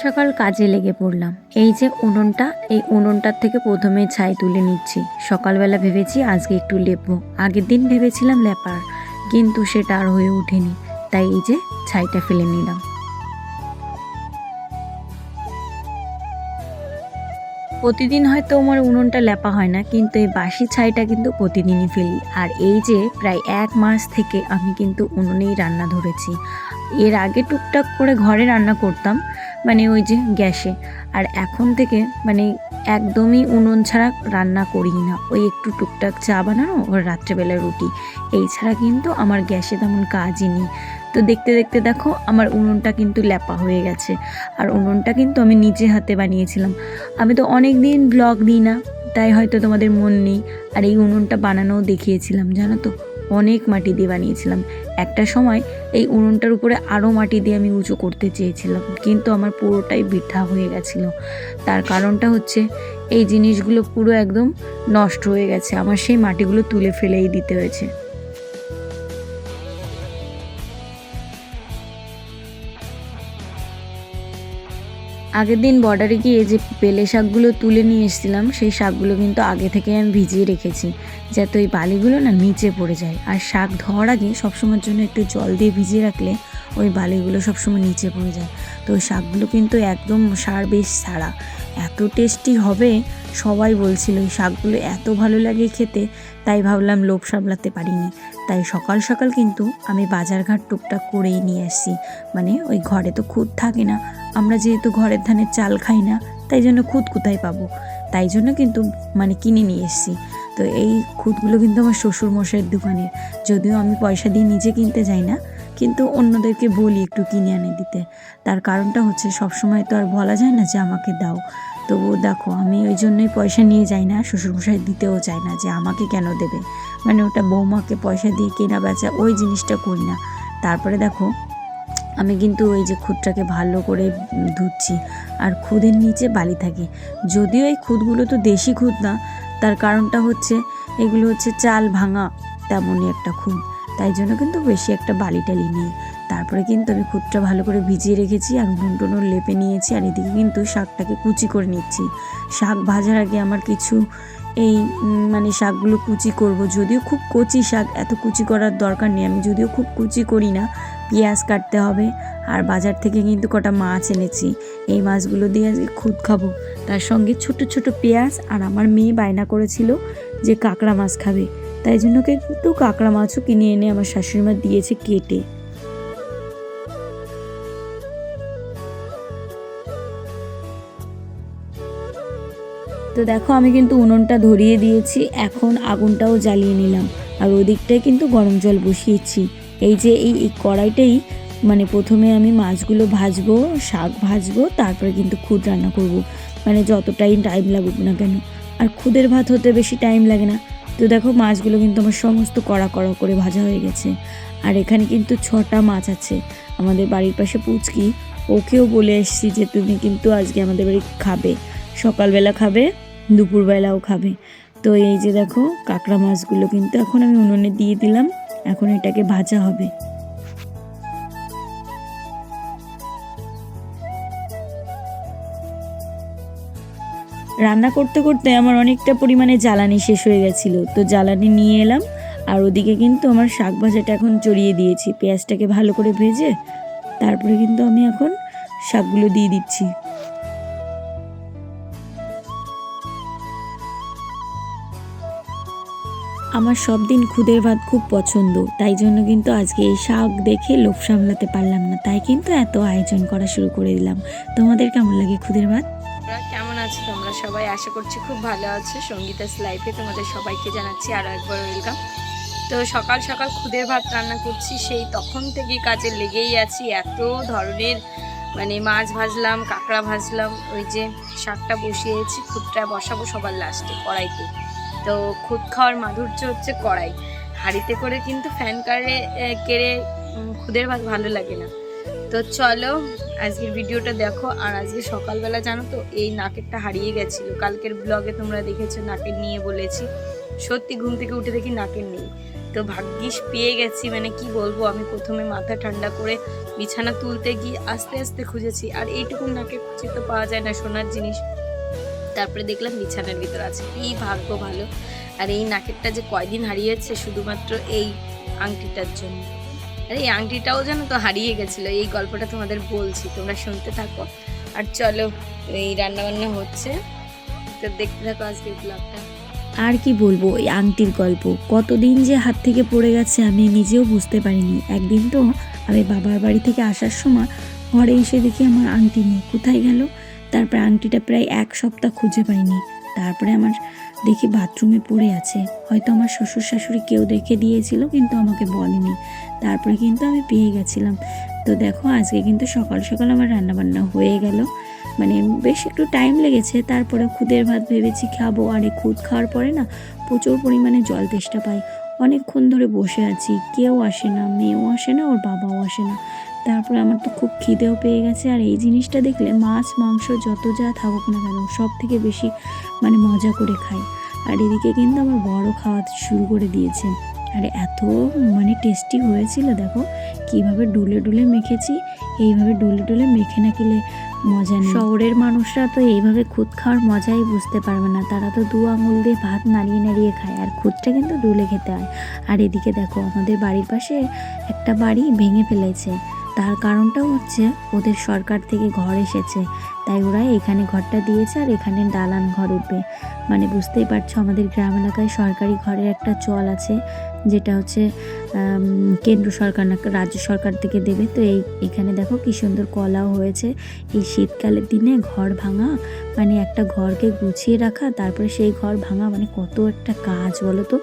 সকাল কাজে লেগে পড়লাম। এই যে উনুনটা, এই উনুনটার থেকে প্রথমে ছাই তুলে নিচ্ছি। সকালবেলা ভেবেছি আজকে একটু লেপবো, আগের দিন ভেবেছিলাম লেপার, কিন্তু সেটা আর হয়ে ওঠেনি। তাই এই যে ছাইটা ফেলে নিলাম। প্রতিদিন হয়তো আমার উনুনটা লেপা হয় না, কিন্তু এই বাসি ছাইটা কিন্তু প্রতিদিনই ফেলি। আর এই যে প্রায় 1 মাস থেকে আমি কিন্তু উনুনেই রান্না ধরেছি। এর আগে টুকটাক করে ঘরে রান্না করতাম, মানে ওই যে গ্যাসে। আর এখন থেকে মানে একদমই উনুন ছাড়া রান্না করি না। ওই একটু টুকটাক চা বানানো, ওর রাত্রেবেলা রুটি, এই ছাড়া কিন্তু আমার গ্যাসে তেমন কাজই নেই। তো দেখতে দেখতে দেখো আমার উনুনটা কিন্তু লেপা হয়ে গেছে। আর উনুনটা কিন্তু আমি নিজে হাতে বানিয়েছিলাম। আমি তো অনেক দিন ব্লগ দিই না, তাই হয়তো তোমাদের মন নেই। আর এই উনুনটা বানানোও দেখিয়েছিলাম, জানো তো, অনেক মাটি দিয়ে বানিয়েছিলাম। একটা সময় এই উনুনটার উপরে আরও মাটি দিয়ে আমি উঁচু করতে চেয়েছিলাম, কিন্তু আমার পুরোটাই বৃথা হয়ে গেছিলো। তার কারণটা হচ্ছে এই জিনিসগুলো পুরো একদম নষ্ট হয়ে গেছে, আমার সেই মাটিগুলো তুলে ফেলেই দিতে হয়েছে। আগের দিন বর্ডারে গিয়ে যে পেলে শাকগুলো তুলে নিয়ে এসেছিলাম, সেই শাকগুলো কিন্তু আগে থেকে আমি ভিজিয়ে রেখেছি, যাতে ওই বালিগুলো না নিচে পড়ে যায়। আর শাক ধোয়ার আগে সবসময়ের জন্য একটু জল দিয়ে ভিজিয়ে রাখলে ওই বালিগুলো সবসময় নিচে পড়ে যায়। তো ওই শাকগুলো কিন্তু একদম সার বেশ ছাড়া, এত টেস্টি হবে সবাই বলছিল। ওই শাকগুলো এত ভালো লাগে খেতে, তাই ভাবলাম লোভ সামলাতে পারিনি। তাই সকাল সকাল কিন্তু আমি বাজারঘাট টুকটাক করেই নিয়ে আসছি। মানে ওই ঘরে তো খুদ থাকে না, আমরা যেহেতু ঘরের ধানের চাল খাই না, তাই জন্য খুদ কোথায় পাবো, তাই জন্য কিন্তু মানে কিনে নিয়ে এসেছি। তো এই খুদগুলো কিন্তু আমার শ্বশুরমশাইয়ের দোকানের, যদিও আমি পয়সা দিয়ে নিজে কিনতে যাই না, কিন্তু অন্যদেরকে বলি একটু কিনে এনে দিতে। তার কারণটা হচ্ছে সবসময় তো আর বলা যায় না যে আমাকে দাও। তো দেখো আমি ওই জন্যই পয়সা নিয়ে যাই না, শ্বশুরমশাই দিতেও চায় না, যে আমাকে কেন দেবে, মানে ওটা বৌমাকে পয়সা দিয়ে কেনা বেচা ওই জিনিসটা করি না। তারপরে দেখো আমি কিন্তু ওই যে খুদটাকে ভালো করে ধুচ্ছি, আর খুদের নিচে বালি থাকে। যদিও এই খুদগুলো তো দেশি খুদ না, তার কারণটা হচ্ছে এগুলো হচ্ছে চাল ভাঙা তেমনই একটা খুদ, তাই জন্য কিন্তু বেশি একটা বালি টালি নেই। তারপরে কিন্তু আমি খুদটা ভালো করে ভিজিয়ে রেখেছি, আর উনুন টুনুন লেপে নিয়েছি। আর এদিকে কিন্তু শাকটাকে কুচি করে নিচ্ছি। শাক ভাজার আগে আমার কিছু এই মানে শাকগুলো কুচি করব, যদিও খুব কচি শাক, এত কুচি করার দরকার নেই। আমি যদিও খুব কুচি করি না। পেঁয়াজ কাটতে হবে, আর বাজার থেকে কিন্তু কটা মাছ এনেছি, এই মাছগুলো দিয়ে আজকে খুদ খাবো। তার সঙ্গে ছোট ছোট পেঁয়াজ, আর আমার মেয়ে বায়না করেছিল যে কাঁকড়া মাছ খাবে, তাই জন্য কিন্তু কাঁকড়া মাছও কিনে এনে আমার শাশুড়িমা দিয়েছে কেটে। তো দেখো আমি কিন্তু উনুনটা ধরিয়ে দিয়েছি, এখন আগুনটাও জ্বালিয়ে নিলাম। আর ওদিকটায় কিন্তু গরম জল বসিয়েছি। এই যে এই কড়াইটাই মানে প্রথমে আমি মাছগুলো ভাজবো, শাক ভাজবো, তারপরে কিন্তু খুদ রান্না করব। মানে যতটাই টাইম লাগুক না কেন, আর খুদের ভাত হতে বেশি টাইম লাগে না। তো দেখো মাছগুলো কিন্তু আমার সমস্ত কড়া কড়া করে ভাজা হয়ে গেছে। আর এখানে কিন্তু 6টা মাছ আছে। আমাদের বাড়ির পাশে পুচকি, ওকেও বলে এসেছি যে তুমি কিন্তু আজকে আমাদের বাড়ি খাবে, সকালবেলা খাবে, দুপুরবেলাও খাবে। তো এই যে দেখো কাঁকড়া মাছগুলো কিন্তু এখন আমি উনুনে দিয়ে দিলাম, এখন এটাকে ভাজা হবে। রান্না করতে করতে আমার অনেকটা পরিমাণে জ্বালানি শেষ হয়ে গেছিলো, তো জ্বালানি নিয়ে এলাম। আর ওদিকে কিন্তু আমার শাক ভাজাটা এখন চড়িয়ে দিয়েছি, পেঁয়াজটাকে ভালো করে ভেজে তারপরে কিন্তু আমি এখন শাকগুলো দিয়ে দিচ্ছি। আমার সব দিন খুদের ভাত খুব পছন্দ, তাই জন্য কিন্তু আজকে এই শাক দেখে লোভ সামলাতে পারলাম না, তাই কিন্তু এত আয়োজন করা শুরু করে দিলাম। তোমাদের কেমন লাগে খুদের ভাত? কেমন আছো তোমরা সবাই? আশা করছি খুব ভালো আছো। সঙ্গীতাস লাইফে তোমাদের সবাইকে জানাচ্ছি আরও একবার ওয়েলকাম। তো সকাল সকাল খুদের ভাত রান্না করছি, সেই তখন থেকে কাজে লেগেই আছি। এত ধরনের মানে মাছ ভাজলাম, কাঁকড়া ভাজলাম, ওই যে শাকটা বসিয়েছি, খুদটা বসাবো সবার লাস্টে কড়াইতে। তো খুদ খাওয়ার মাধুর্য হচ্ছে কড়াই, হাঁড়িতে করে কিন্তু ফ্যান কেড়ে খুদের ভাত ভালো লাগে না। তো চলো আজকের ভিডিওটা দেখো। আর আজকে সকালবেলা জানো তো এই নাকেরটা হারিয়ে গেছিলো, কালকের ব্লগে তোমরা দেখেছো নাকের নিয়ে বলেছি, সত্যি ঘুম থেকে উঠে দেখি নাকের নেই। তো ভাগ্যিস পেয়ে গেছি, মানে কি বলবো, আমি প্রথমে মাথা ঠান্ডা করে বিছানা তুলতে গিয়ে আস্তে আস্তে খুঁজেছি, আর এইটুকু নাকে খুঁজে তো পাওয়া যায় না সোনার জিনিস। তারপরে দেখলাম বিছানার ভিতর আছে, কি ভাগ্য ভালো। আর এই নাকেরটা যে কয়দিন হারিয়েছে শুধুমাত্র এই আংটিটার জন্য। আর এই আংটিটাও যেন তো হারিয়ে গেছিলো। এই গল্পটা তোমাদের বলছি, তোমরা শুনতে থাকো। আর চলো, এই রান্নাবান্না হচ্ছে, তো দেখতে থাকো আজকের ব্লগটা। আর কি বলবো, এই আংটির গল্প কতদিন যে হাত থেকে পড়ে গেছে আমি নিজেও বুঝতে পারিনি। একদিন তো আমি বাবার বাড়ি থেকে আসার সময় ঘরে এসে দেখি আমার আংটি নেই, কোথায় গেল। তারপরে আংটিটা প্রায় 1 সপ্তাহ খুঁজে পাইনি। তারপরে আমার দেখি বাথরুমে পড়ে আছে, হয়তো আমার শ্বশুর শাশুড়ি কেউ দেখে দিয়েছিল কিন্তু আমাকে বলেনি। তারপরে কিন্তু আমি পেয়ে গেছিলাম। তো দেখো আজকে কিন্তু সকাল সকাল আমার রান্নাবান্না হয়ে গেল, মানে বেশ একটু টাইম লেগেছে। তারপরে খুদের ভাত ভেবেছি খাবো, আর এই খুদ খাওয়ার পরে না প্রচুর পরিমাণে জল তেষ্টা পাই। অনেকক্ষণ ধরে বসে আছি, কেউ আসে না, মেয়েও আসে না, ওর বাবাও আসে না। তারপরে আমার তো খুব খিদেও পেয়ে গেছে। আর এই জিনিসটা দেখলে মাছ মাংস যত যা থাকুক না কেন সব থেকে বেশি মানে মজা করে খাই। আর এদিকে কিন্তু আমার বড় খাওয়া শুরু করে দিয়েছে। আর এত মানে টেস্টি হয়েছিল, দেখো কিভাবে ডুলে ডুলে মেখেছি। এইভাবে ডুলে ডুলে মেখে না খেলে মজা নেই। শহরের মানুষরা তো এইভাবে খুদ খাওয়ার মজাই বুঝতে পারবে না, তারা তো 2 আঙুল দিয়ে ভাত নাড়িয়ে নাড়িয়ে খায়, আর খুদটা কিন্তু ডুলে খেতে হয়। আর এদিকে দেখো আমাদের বাড়ির পাশে একটা বাড়ি ভেঙে ফেলেছে। তার কারণটাও হচ্ছে ওদের সরকার থেকে ঘর এসেছে, তাই ওরা এখানে ঘরটা দিয়েছে আর এখানে দালান ঘর উঠবে। মানে বুঝতেই পারছো আমাদের গ্রাম এলাকায় সরকারি ঘরের একটা চল আছে, যেটা হচ্ছে কেন্দ্র সরকার না রাজ্য সরকার থেকে দেবে। তো এখানে দেখো কি সুন্দর কলাও হয়েছে। এই শীতকালের দিনে ঘর ভাঙা মানে একটা ঘরকে গুছিয়ে রাখা, তারপরে সেই ঘর ভাঙা মানে কত একটা কাজ বলো তো।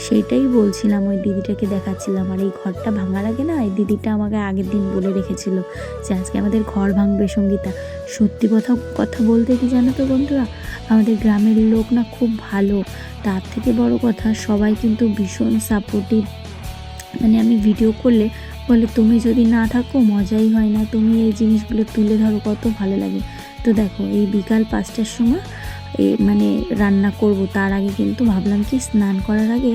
সেইটাই বলছিলাম, ওই দিদিটাকে দেখাচ্ছিলাম। আর এই ঘরটা ভাঙার আগে না এই দিদিটা আমাকে আগের দিন বলে রেখেছিল যে আজকে আমাদের ঘর ভাঙবে সঙ্গীতা। সত্যি কথা বলতে কি জানো তো বন্ধুরা, আমাদের গ্রামের লোক না খুব ভালো। তার থেকে বড় কথা সবাই কিন্তু ভীষণ সাপোর্টিভ। মানে আমি ভিডিও করলে বলে তুমি যদি না থাকো মজাই হয় না, তুমি এই জিনিসগুলো তুলে ধরো, কত ভালো লাগে। তো দেখো এই বিকাল 5টার সময় মানে রান্না করব। তার আগে কিন্তু ভাবলাম কি স্নান করার আগে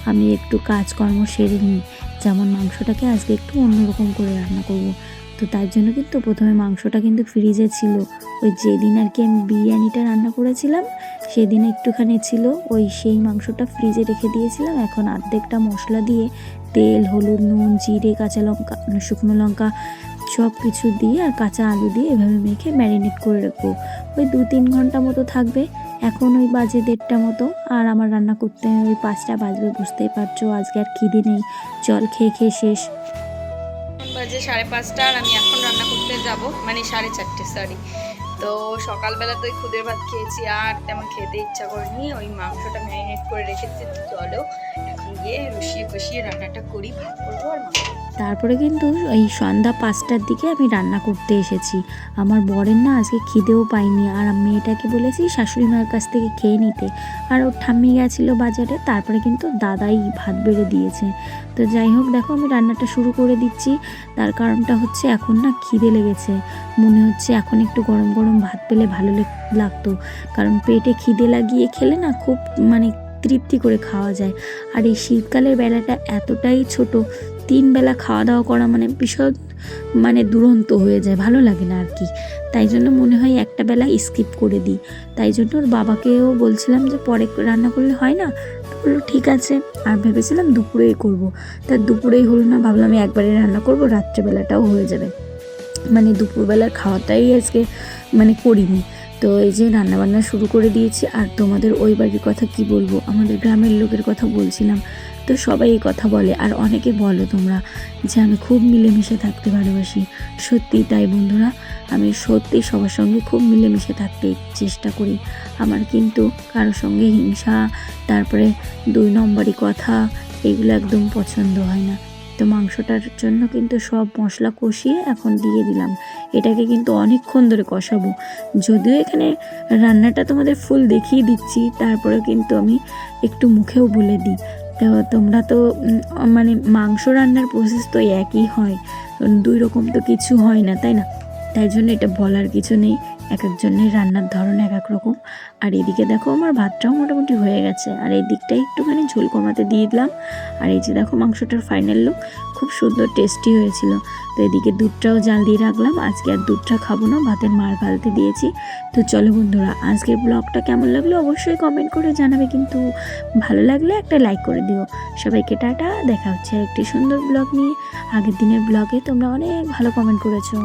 আমি একটু কাজকর্ম সেরে নিই, যেমন মাংসটাকে আজকে একটু অন্যরকম করে রান্না করব। তো তার জন্য কিন্তু প্রথমে মাংসটা কিন্তু ফ্রিজে ছিল, ওই যেদিন আর কি আমি বিরিয়ানিটা রান্না করেছিলাম সেদিন একটুখানি ছিল, সেই মাংসটা ফ্রিজে রেখে দিয়েছিলাম। এখন অর্ধেকটা মশলা দিয়ে তেল হলুদ নুন জিরে কাঁচা লঙ্কা শুকনো লঙ্কা সব কিছু দিয়ে আর কাঁচা আলু দিয়ে এভাবে মেখে ম্যারিনেট করে রাখবো। ওই 2-3 ঘন্টা মতো থাকবে। এখন ওই বাজে 1:30 মতো, আর আমার রান্না করতে ওই 5টা বাজবে। বুঝতেই পারছো আজকে আর খিদে নেই, জল খেয়ে খেয়ে শেষ। বাজে 5:30 আর আমি এখন রান্না করতে যাব, মানে 4:30 সরি। তো সকালবেলা তো ওই খুদের ভাত খেয়েছি, আর তেমন খেতে ইচ্ছা করেনি। ওই মাংসটা ম্যারিনেট করে রেখেছি, তো চলো এখন গিয়ে রসিয়ে কষিয়ে রান্নাটা করি, ভাত করবো আর মাংস। তারপরে কিন্তু এই সন্ধ্যা 5টার দিকে আমি রান্না করতে এসেছি। আমার বরের না আজকে খিদেও পাইনি, আর মেয়েটাকে বলেছি শাশুড়ি মায়ের কাছ থেকে খেয়ে নিতে, আর ওর ঠাম্মি গেছিলো বাজারে। তারপরে কিন্তু দাদাই ভাত বেড়ে দিয়েছে। তো যাই হোক দেখো আমি রান্নাটা শুরু করে দিচ্ছি। তার কারণটা হচ্ছে এখন না খিদে লেগেছে, মনে হচ্ছে এখন একটু গরম গরম ভাত পেলে ভালো লাগতো। কারণ পেটে খিদে লাগিয়ে খেলে না খুব মানে তৃপ্তি করে খাওয়া যায়। আর এই শীতকালের বেলাটা এতটাই ছোট, 3 বেলা খাওয়া দাওয়া করা মানে ভীষণ মানে দুরন্ত হয়ে যায়, ভালো লাগে না আর কি। তাই জন্য মনে হয় একটা বেলা স্কিপ করে দিই। তাই জন্য ওর বাবাকেও বলছিলাম যে পরে রান্না করলে হয় না, তো বললো ঠিক আছে। আর ভেবেছিলাম দুপুরেই করব, তা দুপুরেই হলো না, ভাবলাম একবারে রান্না করব, রাত্রেবেলাটাও হয়ে যাবে। মানে দুপুরবেলার খাওয়াটাই আজকে মানে করিনি। তো এই যে রান্নাবান্না শুরু করে দিয়েছি। আর তোমাদের ওই বাড়ির কথা কি বলবো, আমাদের গ্রামের লোকের কথা বলছিলাম। তো সবাই এই কথা বলে, আর অনেকে বলো তোমরা যে আমি খুব মিলেমিশে থাকতে ভালোবাসি। সত্যি তাই বন্ধুরা, আমি সত্যি সবার সঙ্গে খুব মিলেমিশে থাকতে চেষ্টা করি। আমার কিন্তু কারোর সঙ্গে হিংসা, তারপরে 2 নম্বরই কথা, এগুলো একদম পছন্দ হয় না। তো মাংসটার জন্য কিন্তু সব মশলা কষিয়ে এখন দিয়ে দিলাম। এটাকে কিন্তু অনেকক্ষণ ধরে কষাবো। যদিও এখানে রান্নাটা তোমাদের ফুল দেখিয়ে দিচ্ছি, তারপরে কিন্তু আমি একটু মুখেও বলে দিই। তো তোমরা তো মানে মাংস রান্নার প্রসেস তো একই হয়, 2 রকম তো কিছু হয় না, তাই না? তাই জন্য এটা বলার কিছু নেই, এক একজনের রান্নার ধরন এক এক রকম। আর এদিকে দেখো আমার ভাতটাও মোটামুটি হয়ে গেছে, আর এই দিকটাই একটুখানি ঝোল কমাতে দিয়ে দিলাম। আর এই যে দেখো মাংসটার ফাইনাল লুক, খুব সুন্দর টেস্টি হয়েছিল। তো এদিকে দুধটাও জাল দিয়ে রাখলাম, আজকে আর দুধটা খাবো না, ভাতের মার ফেলতে দিয়েছি। তো চলো বন্ধুরা, আজকের ব্লগটা কেমন লাগলো অবশ্যই কমেন্ট করে জানাবে, কিন্তু ভালো লাগলে একটা লাইক করে দিও। সবাইকে টাটা, দেখা হচ্ছে একটি সুন্দর ব্লগ নিয়ে। আগের দিনের ব্লগে তোমরা অনেক ভালো কমেন্ট করেছো।